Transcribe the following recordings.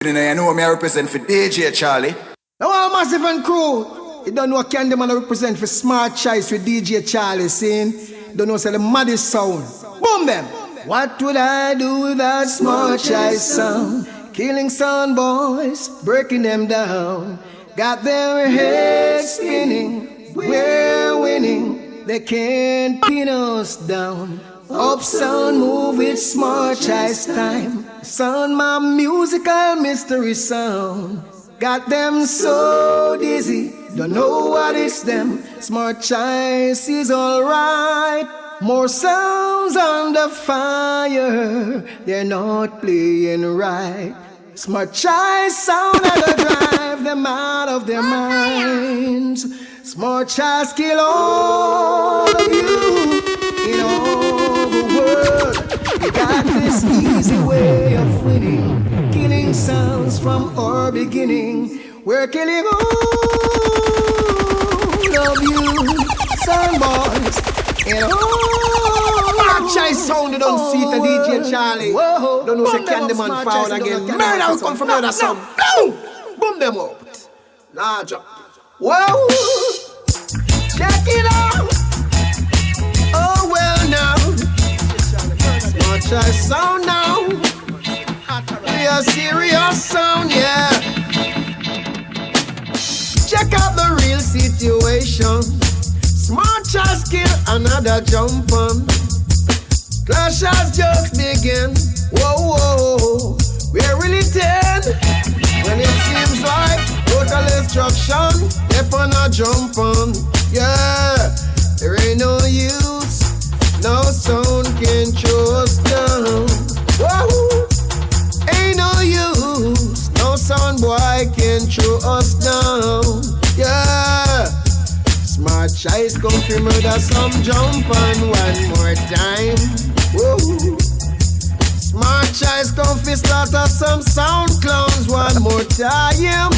You know me I represent for DJ Charlie. Now all Massive and crew, you don't know what Kandiman represent for Smart Choice with DJ Charlie, saying, don't know say the maddest sound. Boom them! What would I do without Smart Choice sound? Killing sound boys, breaking them down. Got their heads spinning, we're winning. They can't pin us down. Up sound, move with Smart Choice time. Sound my musical mystery sound. Got them so dizzy, don't know what it's them. Smart Choice is alright. More sounds under fire, they're not playing right. Smart Choice sound that'll drive them out of their minds. Smart Choice kill all of you in all the world. We got this easy way of winning, killing sounds from our beginning. We're killing all of you, sound boys, and all. Smart Choice sound, you don't see it, the DJ Charlie. Whoa. Don't know say Kandiman found again. Murder will come from the other sound. Boom! Boom them out. Nah, drop. Whoa! Check it out. Oh well now. Smart Choice sound now. We are serious sound, yeah. Check out the real situation. Smart Choice kill another jump on. Clash has just begun. Whoa, whoa, we're really dead. When it seems like total destruction, they're gonna jump on. Yeah, there ain't no use. No sound can throw us down. Whoa, ain't no use. No sound boy can throw us down. Yeah, Smart Choice come to murder some jump on one more time. Whoa. Smart Choice come to slaughter some sound clowns one more time.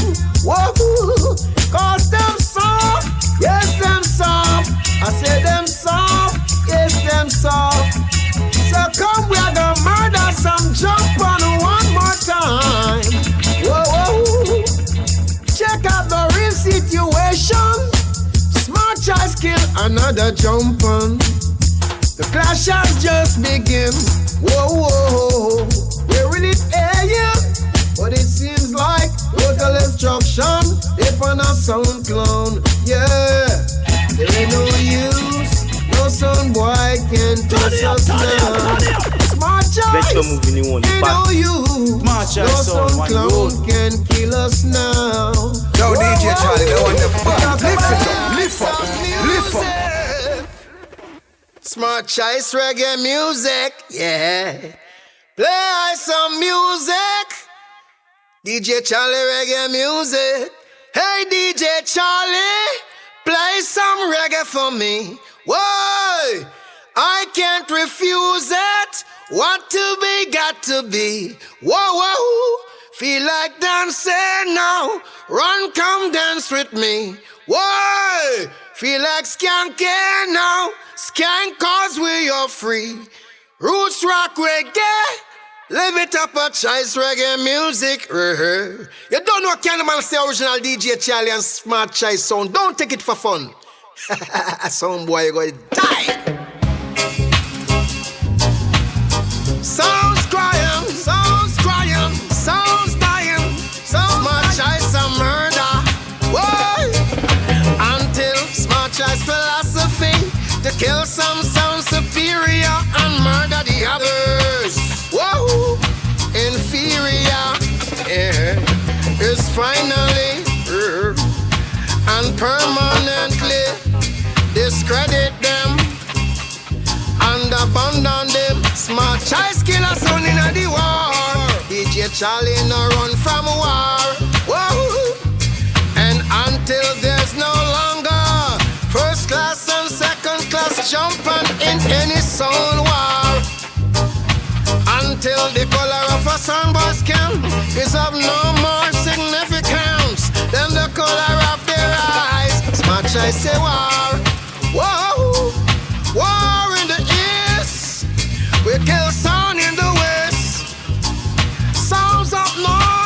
Whoa. Cause them soft, yes them soft. I say them soft, yes them soft. So come we are gonna murder some jump on one more time. Whoa. Check out the real situation. Smart Choice kill another jump on. The clash has just begun. Whoa, we're really paying, but it seems like total destruction. If on a sound clone, yeah, there ain't no use. No sound boy can touch us now. Smart Choice, ain't no use. No sound clone can kill us now. Yo, DJ Charlie, they want the bar. Lift up. Smart Choice reggae music, yeah. Play some music. DJ Charlie reggae music. Hey DJ Charlie, play some reggae for me. Whoa, I can't refuse it. What to be, got to be. Whoa, feel like dancing now. Run, come dance with me. Whoa, feel like skanking now. Skank cause we are free. Roots rock reggae. Live it up a Choice reggae music. You don't know what Kandiman say original DJ Charlie and Smart Choice sound. Don't take it for fun. Some boy you gonna die. Sounds crying, sounds crying, sounds dying. Smart Choice a murder. Whoa. Until Smart Choice philosophy to kill some sound superior and murder the others. Whoa, inferior, yeah, is finally and permanently discredit them and abandon them. Smart Choice kill a son in the war. DJ Charlie no run from war. Whoa, and until there's no longer first class and second class jumping in any soul war. Until the color of a sunburst can is of no more significance than the color of their eyes. Smart Choice say war. Whoa, war in the east. We kill sound in the west. Sounds up north.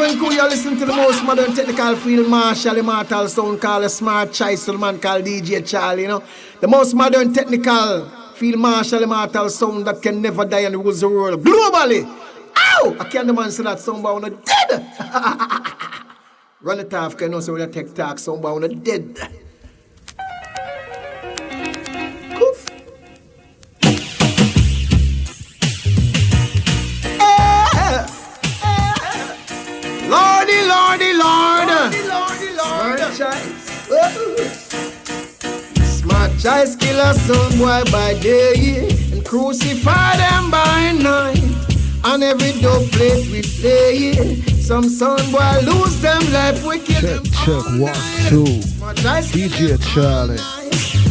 going cool, you're listening to the most modern technical field marshal, immortal sound called a smart choice, a man called DJ Charlie, you know. The most modern technical field marshal, immortal sound that can never die and rules the world globally. Ow! I can't demand say that somebody wanna dead. Run it off, can you know, so when I take talk, somebody wanna dead. Coof. Lordy, Lordy, Lord. Smart choice. Smart choice kill a son boy by day and crucify them by night. And every dope plate we play, some son boy lose them life, we kill them check, all 1, night. 2. Smart choice DJ Charlie.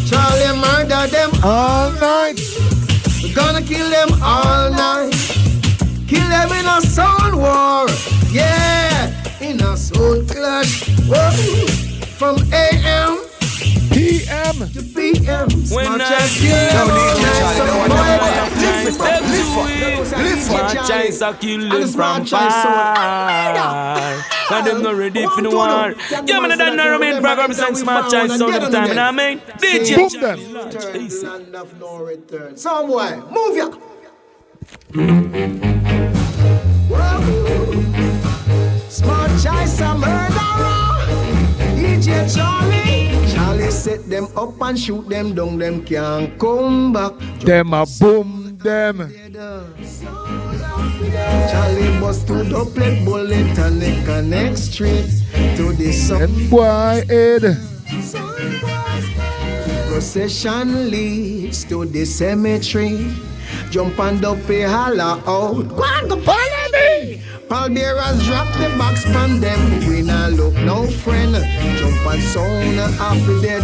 Charlie murder them All night. We're gonna kill them all night. Kill them in a sound war. Yeah, in a sound clash. Whoa. From AM PM to PM. When I kill them all night. Smart choice I kill them from far. And them not ready for the war. Yeah, man, that not remain program saying smart choice all the time. You know what I mean? DJ boom them. Land of no return. Some boy, move ya. Smart choice a murderer. DJ Charlie. Charlie set them up and shoot them down. Them can't come back. Them a boom them. Charlie bust to the plate bullet and they connect straight to the sun. Them boy head. Procession leads to the cemetery. Jump and up a holla out. Go on, go follow me. Pallbearers drop the box from them. We not look no friend. Jump and sound off the dead.